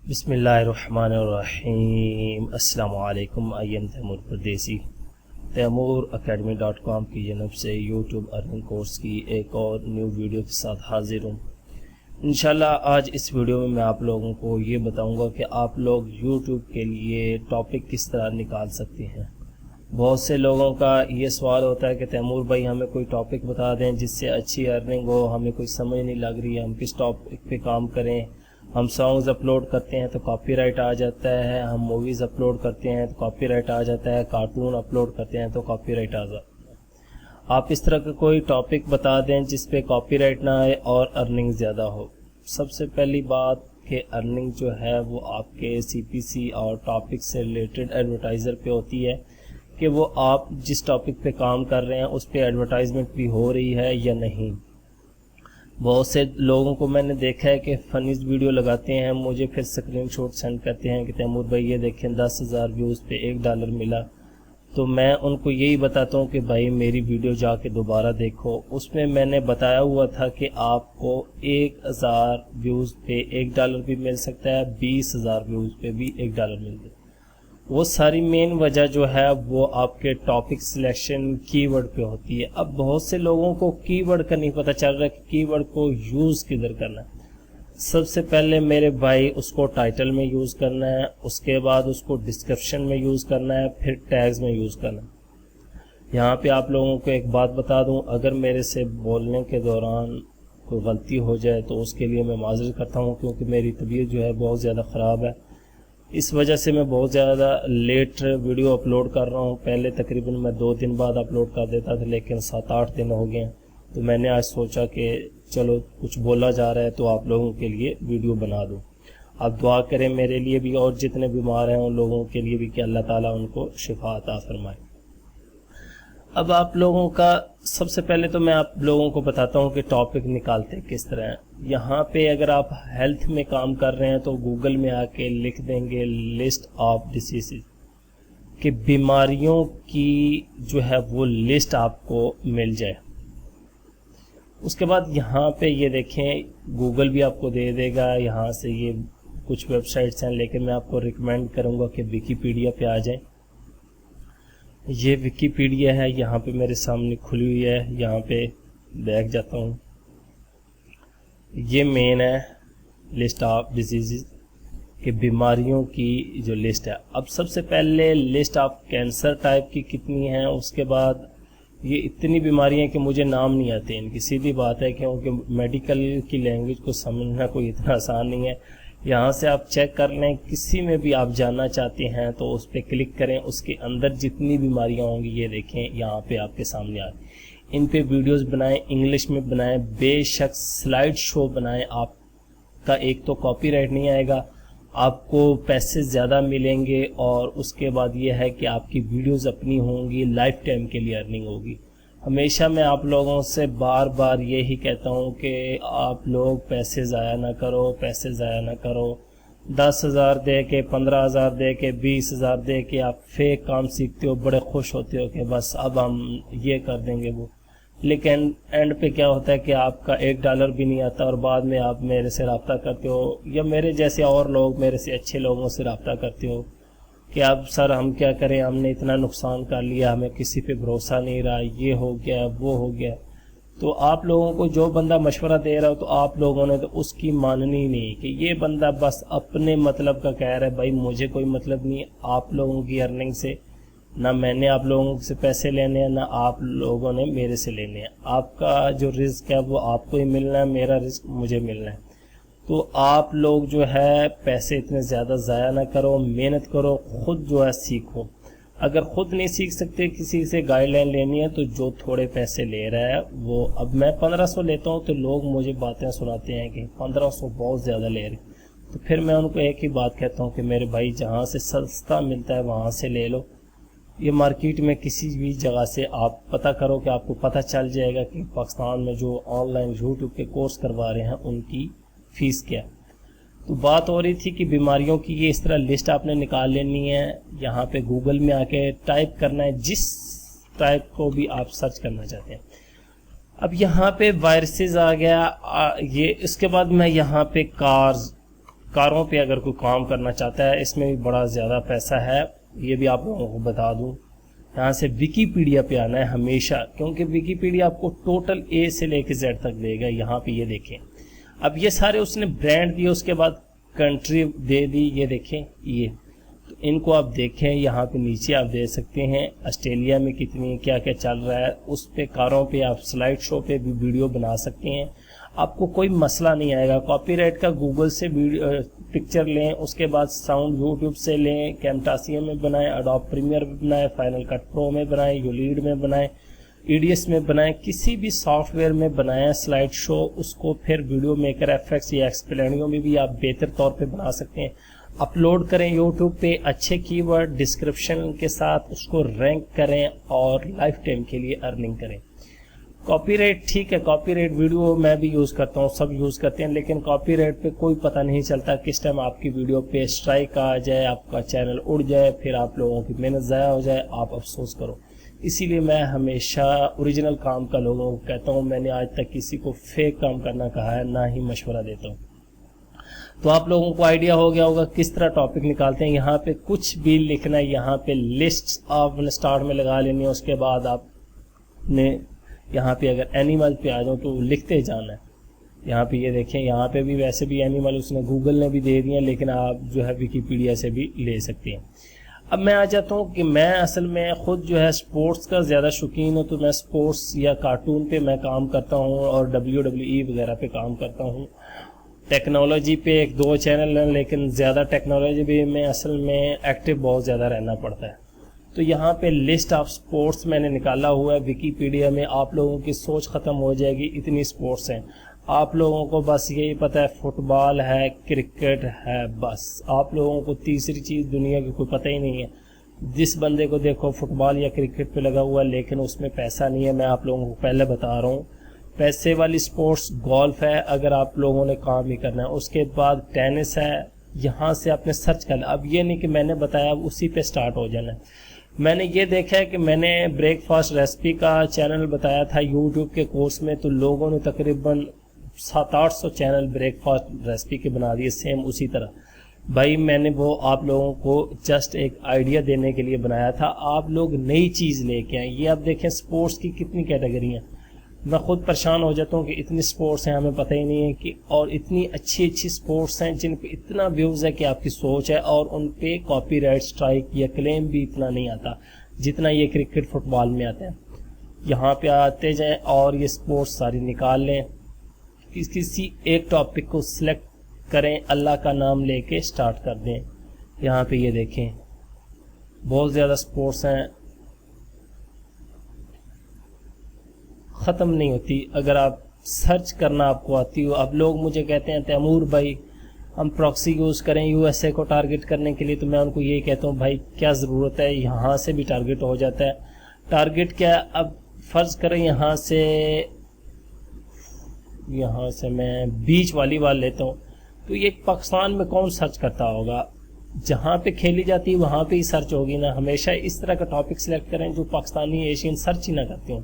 بسم اللہ الرحمن الرحیم۔ السلام علیکم۔ ایم تیمور پردیسی تیمور اکیڈمی.com کی جانب سے یوٹیوب ارننگ کورس کی ایک اور نیو ویڈیو کے ساتھ حاضر ہوں۔ انشاءاللہ آج اس ویڈیو میں آپ لوگوں کو یہ بتاؤں گا کہ آپ لوگ یوٹیوب کے لیے ٹاپک کس طرح نکال سکتے ہیں۔ بہت سے لوگوں کا یہ سوال ہوتا ہے کہ تیمور بھائی ہمیں کوئی ٹاپک بتا دیں جس سے اچھی ارننگ ہو، ہمیں کوئی سمجھ نہیں لگ رہی ہے، ہم کس ٹاپک پہ کام کریں۔ ہم سانگز اپلوڈ کرتے ہیں تو کاپی رائٹ آ جاتا ہے، ہم موویز اپلوڈ کرتے ہیں تو کاپی رائٹ آ جاتا ہے، کارٹون اپلوڈ کرتے ہیں تو کاپی رائٹ آ جاتا ہے۔ آپ اس طرح کا کوئی ٹاپک بتا دیں جس پہ کاپی رائٹ نہ آئے اور ارننگ زیادہ ہو۔ سب سے پہلی بات کہ ارننگ جو ہے وہ آپ کے سی پی سی اور ٹاپک سے ریلیٹڈ ایڈورٹائزر پہ ہوتی ہے کہ وہ آپ جس ٹاپک پہ کام کر رہے ہیں اس پہ ایڈورٹائزمنٹ بھی ہو رہی ہے یا نہیں۔ بہت سے لوگوں کو میں نے دیکھا ہے کہ فنیز ویڈیو لگاتے ہیں، مجھے پھر اسکرین شاٹ سینڈ کرتے ہیں کہ تیمور بھائی یہ دیکھیں 10,000 ویوز پہ $1 ملا۔ تو میں ان کو یہی بتاتا ہوں کہ بھائی میری ویڈیو جا کے دوبارہ دیکھو، اس میں نے بتایا ہوا تھا کہ آپ کو 1,000 ویوز پہ $1 بھی مل سکتا ہے، 20,000 ویوز پہ بھی $1 ملتا ہے۔ وہ ساری مین وجہ جو ہے وہ آپ کے ٹاپک سلیکشن کی ورڈ پہ ہوتی ہے۔ اب بہت سے لوگوں کو کی ورڈ کا نہیں پتہ چل رہا کہ کی ورڈ کو یوز کدھر کرنا ہے۔ سب سے پہلے میرے بھائی اس کو ٹائٹل میں یوز کرنا ہے، اس کے بعد اس کو ڈسکرپشن میں یوز کرنا ہے، پھر ٹیگز میں یوز کرنا ہے۔ یہاں پہ آپ لوگوں کو ایک بات بتا دوں، اگر میرے سے بولنے کے دوران کوئی غلطی ہو جائے تو اس کے لیے میں معذرت کرتا ہوں، کیونکہ میری طبیعت جو ہے بہت زیادہ خراب ہے۔ اس وجہ سے میں بہت زیادہ لیٹ ویڈیو اپلوڈ کر رہا ہوں۔ پہلے تقریباً میں 2 دن بعد اپلوڈ کر دیتا تھا، لیکن 7-8 دن ہو گئے ہیں، تو میں نے آج سوچا کہ چلو کچھ بولا جا رہا ہے تو آپ لوگوں کے لیے ویڈیو بنا دوں۔ آپ دعا کریں میرے لیے بھی اور جتنے بیمار ہیں ان لوگوں کے لیے بھی کہ اللہ تعالیٰ ان کو شفا عطا فرمائے۔ اب آپ لوگوں کا سب سے پہلے تو میں آپ لوگوں کو بتاتا ہوں کہ ٹاپک نکالتے کس طرح ہیں۔ یہاں پہ اگر آپ ہیلتھ میں کام کر رہے ہیں تو گوگل میں آ کے لکھ دیں گے لسٹ آف ڈیزیزز، کہ بیماریوں کی جو ہے وہ لسٹ آپ کو مل جائے۔ اس کے بعد یہاں پہ یہ دیکھیں گوگل بھی آپ کو دے دے گا، یہاں سے یہ کچھ ویب سائٹس ہیں، لیکن میں آپ کو ریکمینڈ کروں گا کہ ویکیپیڈیا پہ آ جائیں۔ یہ ویکیپیڈیا ہے، یہاں پہ میرے سامنے کھلی ہوئی ہے، یہاں پہ بیٹھ جاتا ہوں۔ یہ مین ہے لسٹ آف ڈیزیزز کہ بیماریوں کی جو لسٹ ہے۔ اب سب سے پہلے لسٹ آف کینسر ٹائپ کی کتنی ہیں، اس کے بعد یہ اتنی بیماریاں کہ مجھے نام نہیں آتے ان کی، سیدھی بات ہے، کیونکہ میڈیکل کی لینگویج کو سمجھنا کوئی اتنا آسان نہیں ہے۔ یہاں سے آپ چیک کر لیں، کسی میں بھی آپ جاننا چاہتے ہیں تو اس پہ کلک کریں، اس کے اندر جتنی بیماریاں ہوں گی یہ دیکھیں یہاں پہ آپ کے سامنے آ رہی ہیں۔ ان پہ ویڈیوز بنائیں، انگلش میں بنائیں، بے شک سلائیڈ شو بنائیں۔ آپ کا ایک تو کاپی رائٹ نہیں آئے گا، آپ کو پیسے زیادہ ملیں گے، اور اس کے بعد یہ ہے کہ آپ کی ویڈیوز اپنی ہوں گی، لائف ٹائم کے لیے ارننگ ہوگی۔ ہمیشہ میں آپ لوگوں سے بار بار یہی کہتا ہوں کہ آپ لوگ پیسے ضائع نہ کرو، پیسے ضائع نہ کرو۔ 10,000 دے کے، 15,000 دے کے، 20,000 دے کے آپ فیک کام سیکھتے ہو، بڑے خوش ہوتے ہو کہ بس اب ہم یہ کر دیں گے وہ، لیکن اینڈ پہ کیا ہوتا ہے کہ آپ کا $1 بھی نہیں آتا، اور بعد میں آپ میرے سے رابطہ کرتے ہو یا میرے جیسے اور لوگ میرے سے اچھے لوگوں سے رابطہ کرتے ہو کہ اب سر ہم کیا کریں، ہم نے اتنا نقصان کر لیا، ہمیں کسی پہ بھروسہ نہیں رہا، یہ ہو گیا وہ ہو گیا۔ تو آپ لوگوں کو جو بندہ مشورہ دے رہا ہو تو آپ لوگوں نے تو اس کی ماننی نہیں، کہ یہ بندہ بس اپنے مطلب کا کہہ رہا ہے، بھائی مجھے کوئی مطلب نہیں آپ لوگوں کی ارننگ سے، نہ میں نے آپ لوگوں سے پیسے لینے ہیں، نہ آپ لوگوں نے میرے سے لینے ہیں۔ آپ کا جو رزق ہے وہ آپ کو ہی ملنا ہے، میرا رزق مجھے ملنا ہے۔ تو آپ لوگ جو ہے پیسے اتنے زیادہ ضائع نہ کرو، محنت کرو، خود جو ہے سیکھو۔ اگر خود نہیں سیکھ سکتے، کسی سے گائیڈ لائن لینی ہے تو جو تھوڑے پیسے لے رہا ہے وہ، اب میں 1500 لیتا ہوں تو لوگ مجھے باتیں سناتے ہیں کہ 1500 بہت زیادہ لے رہے، تو پھر میں ان کو ایک ہی بات کہتا ہوں کہ میرے بھائی جہاں سے سستا ملتا ہے وہاں سے لے لو۔ یہ مارکیٹ میں کسی بھی جگہ سے آپ پتہ کرو کہ آپ کو پتہ چل جائے گا کہ پاکستان میں جو آن لائن یوٹیوب کے کورس کروا رہے ہیں ان کی فیس کیا۔ تو بات ہو رہی تھی کہ بیماریوں کی یہ اس طرح لسٹ آپ نے نکال لینی ہے، یہاں پہ گوگل میں آ کے ٹائپ کرنا ہے جس ٹائپ کو بھی آپ سرچ کرنا چاہتے ہیں۔ اب یہاں پہ وائرسز آ گیا، یہ اس کے بعد میں یہاں پہ کارز کاروں پہ اگر کوئی کام کرنا چاہتا ہے، اس میں بھی بڑا زیادہ پیسہ ہے، یہ بھی آپ لوگوں کو بتا دوں۔ یہاں سے ویکیپیڈیا پہ آنا ہے ہمیشہ، کیونکہ ویکیپیڈیا آپ کو ٹوٹل اے سے لے کے زیڈ تک دے گا۔ یہاں پہ یہ دیکھیں، اب یہ سارے اس نے برانڈ دیے، اس کے بعد کنٹری دے دی، یہ دیکھیں یہ، تو ان کو آپ دیکھیں، یہاں پہ نیچے آپ دے سکتے ہیں آسٹریلیا میں کتنی کیا کیا چل رہا ہے، اس پہ کاروں پہ آپ سلائڈ شو پہ بھی ویڈیو بنا سکتے ہیں، آپ کو کوئی مسئلہ نہیں آئے گا۔ کاپی رائٹ کا گوگل سے پکچر لیں، اس کے بعد ساؤنڈ یوٹیوب سے لیں، کیمٹاسیا میں بنائیں، اڈوب پریمیئر میں بنائیں، فائنل کٹ پرو میں بنائیں، یولیڈ میں بنائیں، EDS میں بنائیں، کسی بھی سافٹ ویئر میں بنائیں سلائڈ شو، اس کو پھر ویڈیو میکر FX یا ایکسپلینیو میں بھی آپ بہتر طور پہ بنا سکتے ہیں۔ اپلوڈ کریں یوٹیوب پہ، اچھے کی ورڈ ڈسکرپشن کے ساتھ اس کو رینک کریں اور لائف ٹائم کے لیے ارننگ کریں۔ کاپی رائٹ ٹھیک ہے، کاپی رائٹ ویڈیو میں بھی یوز کرتا ہوں، سب یوز کرتے ہیں، لیکن کاپی رائٹ پہ کوئی پتہ نہیں چلتا کس ٹائم آپ کی ویڈیو پہ اسٹرائک آ جائے، آپ کا چینل اڑ جائے، پھر آپ لوگوں کی محنت ضائع ہو جائے، آپ افسوس کرو۔ اسی لیے میں ہمیشہ اوریجنل کام کا لوگوں کو کہتا ہوں، میں نے آج تک کسی کو فیک کام کرنا کہا ہے، نہ ہی مشورہ دیتا ہوں۔ تو آپ لوگوں کو آئیڈیا ہو گیا ہوگا کس طرح ٹاپک نکالتے ہیں۔ یہاں پہ کچھ بھی لکھنا ہے، یہاں پہ لسٹ آپ نے سٹارٹ میں لگا لینی ہے، اس کے بعد آپ نے یہاں پہ اگر اینیمل پہ آ جاؤں تو لکھتے جانا ہے۔ یہاں پہ یہ دیکھیں، یہاں پہ بھی ویسے بھی اینیمل اس نے گوگل نے بھی دے دیے، لیکن آپ جو ہے ویکیپیڈیا سے بھی لے سکتے ہیں۔ اب میں آ جاتا ہوں کہ میں اصل میں خود جو ہے سپورٹس کا زیادہ شوقین ہوں، تو میں سپورٹس یا کارٹون پہ میں کام کرتا ہوں اور WWE وغیرہ پہ کام کرتا ہوں۔ ٹیکنالوجی پہ 1-2 چینل ہیں، لیکن زیادہ ٹیکنالوجی بھی میں اصل میں ایکٹیو بہت زیادہ رہنا پڑتا ہے۔ تو یہاں پہ لسٹ آف سپورٹس میں نے نکالا ہوا ہے ویکیپیڈیا میں، آپ لوگوں کی سوچ ختم ہو جائے گی، اتنی سپورٹس ہیں۔ آپ لوگوں کو بس یہی پتہ ہے فٹ بال ہے، کرکٹ ہے، بس آپ لوگوں کو تیسری چیز دنیا کی کوئی پتہ ہی نہیں ہے۔ جس بندے کو دیکھو فٹ بال یا کرکٹ پہ لگا ہوا ہے، لیکن اس میں پیسہ نہیں ہے۔ میں آپ لوگوں کو پہلے بتا رہا ہوں، پیسے والی سپورٹس گولف ہے، اگر آپ لوگوں نے کام ہی کرنا ہے۔ اس کے بعد ٹینس ہے، یہاں سے آپ نے سرچ کرنا۔ اب یہ نہیں کہ میں نے بتایا اب اسی پہ سٹارٹ ہو جانا ہے۔ میں نے یہ دیکھا ہے کہ میں نے بریک فاسٹ ریسپی کا چینل بتایا تھا یوٹیوب کے کورس میں، تو لوگوں نے تقریباً 700-800 چینل بریک فاسٹ ریسپی کے بنا دیے سیم اسی طرح۔ بھائی میں نے وہ آپ لوگوں کو جسٹ ایک آئیڈیا دینے کے لیے بنایا تھا، آپ لوگ نئی چیز لے کے آئیں۔ یہ آپ دیکھیں سپورٹس کی کتنی کیٹیگری ہیں، میں خود پریشان ہو جاتا ہوں کہ اتنی سپورٹس ہیں ہمیں پتہ ہی نہیں ہے کہ، اور اتنی اچھی اچھی سپورٹس ہیں جن پہ اتنا ویوز ہے کہ آپ کی سوچ ہے، اور ان پہ کاپی رائٹ اسٹرائک یا کلیم بھی اتنا نہیں آتا جتنا یہ کرکٹ فٹ بال میں آتے ہیں۔ یہاں پہ آتے جائیں اور یہ سپورٹس ساری نکال لیں، کسی ایک ٹاپک کو سلیکٹ کریں، اللہ کا نام لے کے سٹارٹ کر دیں۔ یہاں پہ یہ دیکھیں بہت زیادہ سپورٹس ہیں، ختم نہیں ہوتی اگر آپ سرچ کرنا آپ کو آتی ہو۔ اب لوگ مجھے کہتے ہیں تیمور بھائی ہم پراکسی یوز کریں USA کو ٹارگٹ کرنے کے لیے، تو میں ان کو یہی کہتا ہوں بھائی کیا ضرورت ہے، یہاں سے بھی ٹارگٹ ہو جاتا ہے۔ ٹارگٹ کیا ہے، اب فرض کریں یہاں سے میں بیچ والی بال لیتا ہوں، تو یہ پاکستان میں کون سرچ کرتا ہوگا؟ جہاں پہ کھیلی جاتی ہے وہاں پہ ہی سرچ ہوگی نا۔ ہمیشہ اس طرح کا ٹاپک سلیکٹ کریں جو پاکستانی ایشین سرچ ہی نہ کرتے ہوں۔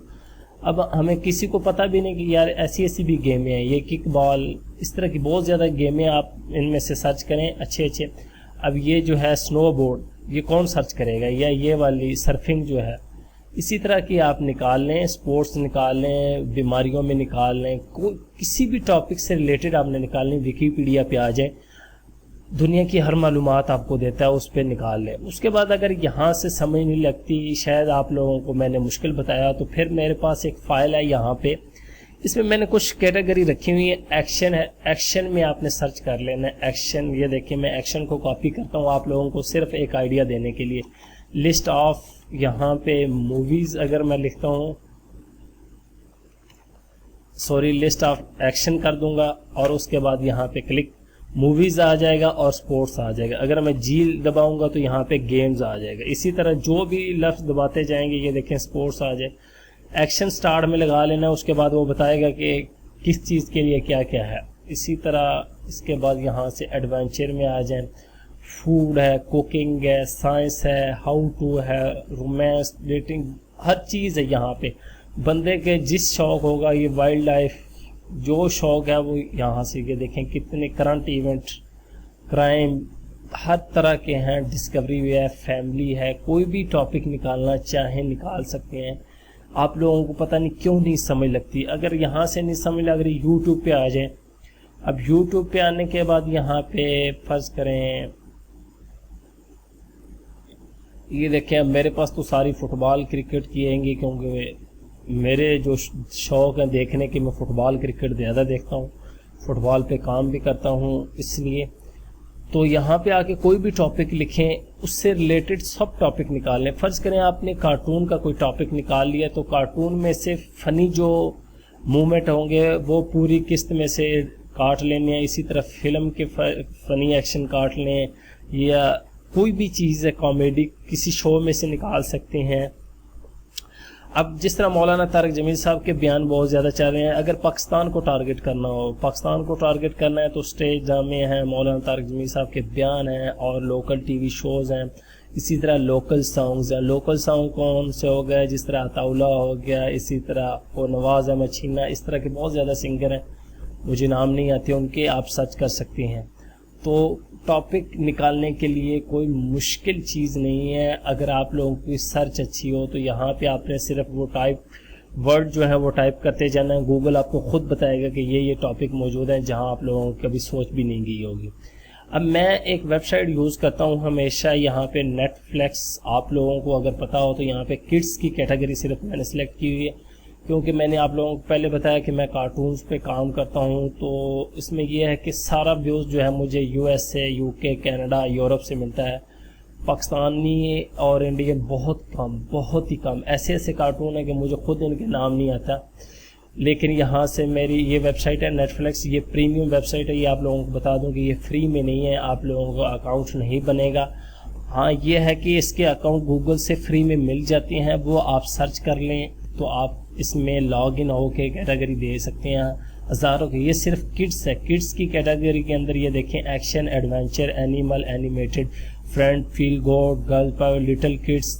اب ہمیں کسی کو پتہ بھی نہیں کہ یار ایسی بھی گیمیں ہیں، یہ کک بال، اس طرح کی بہت زیادہ گیمیں، آپ ان میں سے سرچ کریں اچھے۔ اب یہ جو ہے سنو بورڈ، یہ کون سرچ کرے گا، یا یہ والی سرفنگ جو ہے، اسی طرح کی آپ نکال لیں، سپورٹس نکال لیں، بیماریوں میں نکال لیں، کسی بھی ٹاپک سے ریلیٹڈ آپ نے نکالنی، ویکیپیڈیا پہ آ جائیں، دنیا کی ہر معلومات آپ کو دیتا ہے، اس پہ نکال لیں۔ اس کے بعد اگر یہاں سے سمجھ نہیں لگتی، شاید آپ لوگوں کو میں نے مشکل بتایا، تو پھر میرے پاس ایک فائل ہے یہاں پہ، اس میں میں نے کچھ کیٹیگری رکھی ہوئی ہے۔ ایکشن ہے، ایکشن میں آپ نے سرچ کر لینا ہے ایکشن۔ یہ دیکھیں میں ایکشن کو کاپی کرتا ہوں آپ لوگوں کو صرف ایک آئیڈیا دینے کے لیے۔ لسٹ آف، یہاں پہ موویز اگر میں لکھتا ہوں، لسٹ آف ایکشن کر دوں گا، اور اس کے بعد یہاں پہ کلک، موویز آ جائے گا اور سپورٹس آ جائے گا۔ اگر میں جی دباؤں گا تو یہاں پہ گیمز آ جائے گا۔ اسی طرح جو بھی لفظ دباتے جائیں گے، یہ دیکھیں سپورٹس آ جائے، ایکشن سٹارٹ میں لگا لینا، اس کے بعد وہ بتائے گا کہ کس چیز کے لیے کیا کیا ہے۔ اسی طرح اس کے بعد یہاں سے ایڈونچر میں آ جائیں، فوڈ ہے، کوکنگ ہے، سائنس ہے، ہاؤ ٹو ہے، رومانس، ڈیٹنگ، ہر چیز ہے یہاں پہ۔ بندے کے جس شوق ہوگا، یہ وائلڈ لائف جو شوق ہے وہ یہاں سے، یہ دیکھیں کتنے کرنٹ ایونٹ کرائم، ہر طرح کے ہیں، ڈسکوری بھی ہے، فیملی ہے، کوئی بھی ٹاپک نکالنا چاہیں نکال سکتے ہیں. آپ لوگوں کو پتہ نہیں کیوں نہیں سمجھ لگتی. اگر یہاں سے نہیں سمجھ لگ، اگر یوٹیوب پہ آ جائیں. اب یوٹیوب پہ آنے کے بعد یہاں پہ فرض کریں یہ دیکھیں، اب میرے پاس تو ساری فٹ بال کرکٹ کی آئیں گی، کیونکہ میرے جو شوق ہیں دیکھنے کے، میں فٹ بال کرکٹ زیادہ دیکھتا ہوں، فٹ بال پہ کام بھی کرتا ہوں. اس لیے تو یہاں پہ آ کے کوئی بھی ٹاپک لکھیں، اس سے ریلیٹڈ سب ٹاپک نکال لیں. فرض کریں آپ نے کارٹون کا کوئی ٹاپک نکال لیا، تو کارٹون میں سے فنی جو مومنٹ ہوں گے وہ پوری قسط میں سے کاٹ لینے ہیں. اسی طرح فلم کے فنی ایکشن کاٹ لیں، یا کوئی بھی چیز ہے کامیڈی کسی شو میں سے نکال سکتے ہیں. اب جس طرح مولانا طارق جمیل صاحب کے بیان بہت زیادہ چل رہے ہیں، اگر پاکستان کو ٹارگٹ کرنا ہو، پاکستان کو ٹارگٹ کرنا ہے تو اسٹیج ڈرامے ہیں، مولانا طارق جمیل صاحب کے بیان ہیں، اور لوکل ٹی وی شوز ہیں. اسی طرح لوکل سانگز ہیں. لوکل سانگ کون سے ہو گئے، جس طرح عطاؤلہ ہو گیا، اسی طرح وہ نواز احمد چھینا، اس طرح کے بہت زیادہ سنگر ہیں، مجھے نام نہیں آتے ان کے، آپ سرچ کر سکتے ہیں. تو ٹاپک نکالنے کے لیے کوئی مشکل چیز نہیں ہے. اگر آپ لوگوں کی سرچ اچھی ہو تو یہاں پہ آپ نے صرف وہ ورڈ جو ہے وہ ٹائپ کرتے جانا ہے. گوگل آپ کو خود بتائے گا کہ یہ ٹاپک موجود ہیں جہاں آپ لوگوں کو کبھی سوچ بھی نہیں گئی ہوگی. اب میں ایک ویب سائٹ یوز کرتا ہوں ہمیشہ، یہاں پہ نیٹ فلیکس. آپ لوگوں کو اگر پتہ ہو تو یہاں پہ کڈس کی کیٹیگری صرف میں نے سلیکٹ کی ہوئی ہے، کیونکہ میں نے آپ لوگوں کو پہلے بتایا کہ میں کارٹونز پہ کام کرتا ہوں. تو اس میں یہ ہے کہ سارا ویوز جو ہے مجھے USA، UK، کینیڈا، یورپ سے ملتا ہے. پاکستانی اور انڈین بہت ہی کم ایسے کارٹون ہیں کہ مجھے خود ان کے نام نہیں آتا. لیکن یہاں سے میری یہ ویب سائٹ ہے نیٹ فلیکس، یہ پریمیم ویب سائٹ ہے. یہ آپ لوگوں کو بتا دوں کہ یہ فری میں نہیں ہے، آپ لوگوں کو اکاؤنٹ نہیں بنے گا. ہاں یہ ہے کہ اس کے اکاؤنٹ گوگل سے فری میں مل جاتے ہیں، وہ آپ سرچ کر لیں تو آپ اس میں لاگ ان ہو کے کیٹیگری دے سکتے ہیں ہزاروں کی. یہ صرف کڈس ہے. کڈس کی کیٹیگری کے اندر یہ دیکھیں، action, adventure, animal, animated, friend, feel good, girl power, little kids.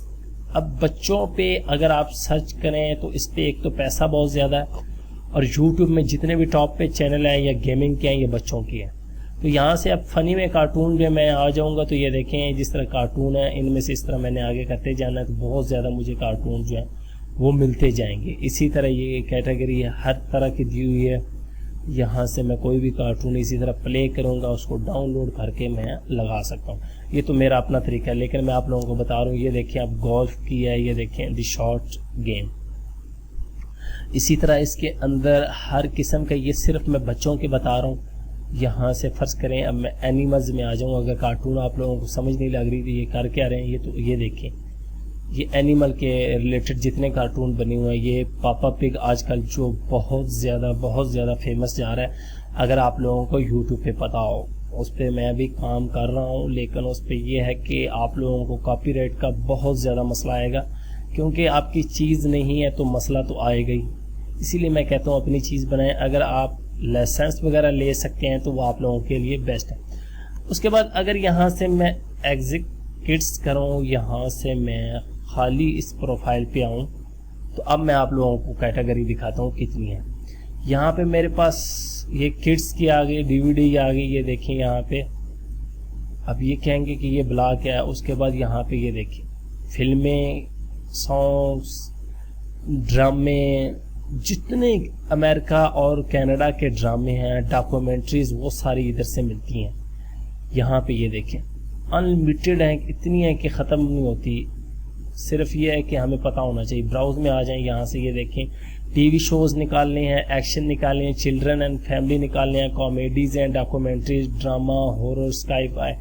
اب بچوں پہ اگر آپ سرچ کریں تو اس پہ ایک تو پیسہ بہت زیادہ ہے، اور یوٹیوب میں جتنے بھی ٹاپ پہ چینل ہیں یا گیمنگ کے ہیں یہ بچوں کی ہیں. تو یہاں سے اب فنی میں کارٹون جو میں آ جاؤں گا تو یہ دیکھیں جس طرح کارٹون ہیں ان میں سے اس طرح میں نے آگے کرتے جانا ہے تو بہت زیادہ مجھے کارٹون جو ہیں وہ ملتے جائیں گے. اسی طرح یہ کیٹیگری ہے ہر طرح کی دی ہوئی ہے. یہاں سے میں کوئی بھی کارٹون اسی طرح پلے کروں گا، اس کو ڈاؤن لوڈ کر کے میں لگا سکتا ہوں. یہ تو میرا اپنا طریقہ ہے، لیکن میں آپ لوگوں کو بتا رہا ہوں. یہ دیکھیں اب گولف کی ہے، یہ دیکھیں دی شارٹ گیم. اسی طرح اس کے اندر ہر قسم کا، یہ صرف میں بچوں کے بتا رہا ہوں. یہاں سے فرض کریں اب میں اینیملز میں آ جاؤں. اگر کارٹون آپ لوگوں کو سمجھ نہیں لگ رہی تو یہ کر کے آ رہے ہیں. یہ تو یہ دیکھیں، یہ اینیمل کے ریلیٹڈ جتنے کارٹون بنے ہوئے ہیں. یہ پاپا پگ آج کل جو بہت زیادہ فیمس جا رہا ہے. اگر آپ لوگوں کو یوٹیوب پہ پتہ ہو، اس پہ میں بھی کام کر رہا ہوں، لیکن اس پہ یہ ہے کہ آپ لوگوں کو کاپی رائٹ کا بہت زیادہ مسئلہ آئے گا، کیونکہ آپ کی چیز نہیں ہے تو مسئلہ تو آئے گا ہی. اسی لیے میں کہتا ہوں اپنی چیز بنائیں. اگر آپ لائسنس وغیرہ لے سکتے ہیں تو وہ آپ لوگوں کے لیے بیسٹ ہے. اس کے بعد اگر یہاں سے میں ایگزٹ کڈس کروں، یہاں سے میں خالی اس پروفائل پہ آؤں تو اب میں آپ لوگوں کو کیٹیگری دکھاتا ہوں کتنی ہے. یہاں پہ میرے پاس یہ کڈس کی آ گئی، DVD آ گئی. یہ دیکھیں یہاں پہ اب یہ کہیں گے کہ یہ بلاک ہے. اس کے بعد یہاں پہ یہ دیکھیں فلمیں، سانگس، ڈرامے، جتنے امریکہ اور کینیڈا کے ڈرامے ہیں، ڈاکومنٹریز، وہ ساری ادھر سے ملتی ہیں. یہاں پہ یہ دیکھیں انلمیٹڈ ہیں، اتنی ہیں کہ ختم نہیں ہوتی. صرف یہ ہے کہ ہمیں پتہ ہونا چاہیے. براؤز میں آ جائیں، یہاں سے یہ دیکھیں ٹی وی شوز نکالنے ہیں، ایکشن نکالنے ہیں، چلڈرن اینڈ فیملی نکالنے ہیں، کامیڈیز ہیں، documentaries, drama, horror, sky five,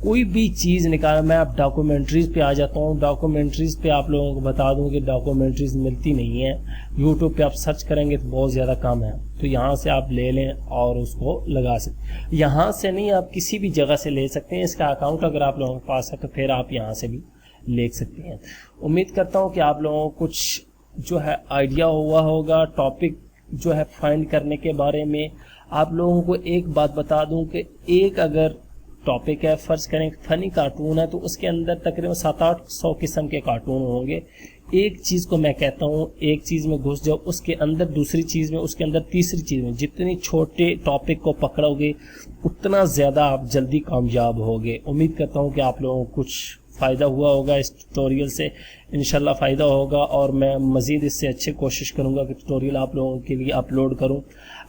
کوئی بھی چیز نکال. میں اب ڈاکومنٹریز پہ آ جاتا ہوں. ڈاکومنٹریز پہ آپ لوگوں کو بتا دوں کہ ڈاکومنٹریز ملتی نہیں ہیں. یوٹیوب پہ آپ سرچ کریں گے تو بہت زیادہ کم ہے. تو یہاں سے آپ لے لیں اور اس کو لگا سکتے. یہاں سے نہیں، آپ کسی بھی جگہ سے لے سکتے ہیں. اس کا اکاؤنٹ اگر آپ لوگوں کے پاس ہے تو پھر آپ یہاں سے بھی لے سکتے ہیں. امید کرتا ہوں کہ آپ لوگوں کو کچھ جو ہے آئیڈیا ہوا ہوگا ٹاپک جو ہے فائنڈ کرنے کے بارے میں. آپ لوگوں کو ایک بات بتا دوں کہ ایک اگر ٹاپک ہے، فرض کریں فنی کارٹون ہے، تو اس کے اندر تقریباً 700-800 قسم کے کارٹون ہوں گے، ایک چیز کو میں کہتا ہوں، ایک چیز میں گھس جاؤ، اس کے اندر دوسری چیز میں، اس کے اندر تیسری چیز میں، جتنی چھوٹے ٹاپک کو پکڑو گے اتنا زیادہ آپ جلدی کامیاب ہوگے۔ امید کرتا ہوں کہ آپ لوگوں کو کچھ فائدہ ہوا ہوگا اس ٹیوٹوریل سے، انشاءاللہ فائدہ ہوگا، اور میں مزید اس سے اچھے کوشش کروں گا کہ ٹیوٹوریل آپ لوگوں کے لیے اپلوڈ کروں۔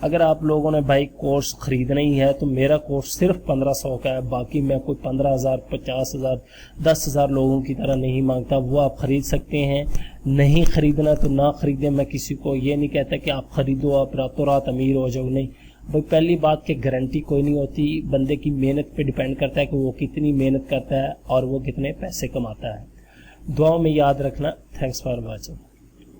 اگر آپ لوگوں نے بھائی کورس خریدنا ہی ہے تو میرا کورس صرف 1500 کا ہے، باقی میں کوئی 15,000 50,000 10,000 لوگوں کی طرح نہیں مانگتا، وہ آپ خرید سکتے ہیں۔ نہیں خریدنا تو نہ خریدیں، میں کسی کو یہ نہیں کہتا کہ آپ خریدو آپ راتوں رات امیر ہو جاؤ، نہیں بھائی، پہلی بات کہ گارنٹی کوئی نہیں ہوتی، بندے کی محنت پہ ڈیپینڈ کرتا ہے کہ وہ کتنی محنت کرتا ہے اور وہ کتنے پیسے کماتا ہے۔ دعاؤں میں یاد رکھنا۔ Thanks for watching.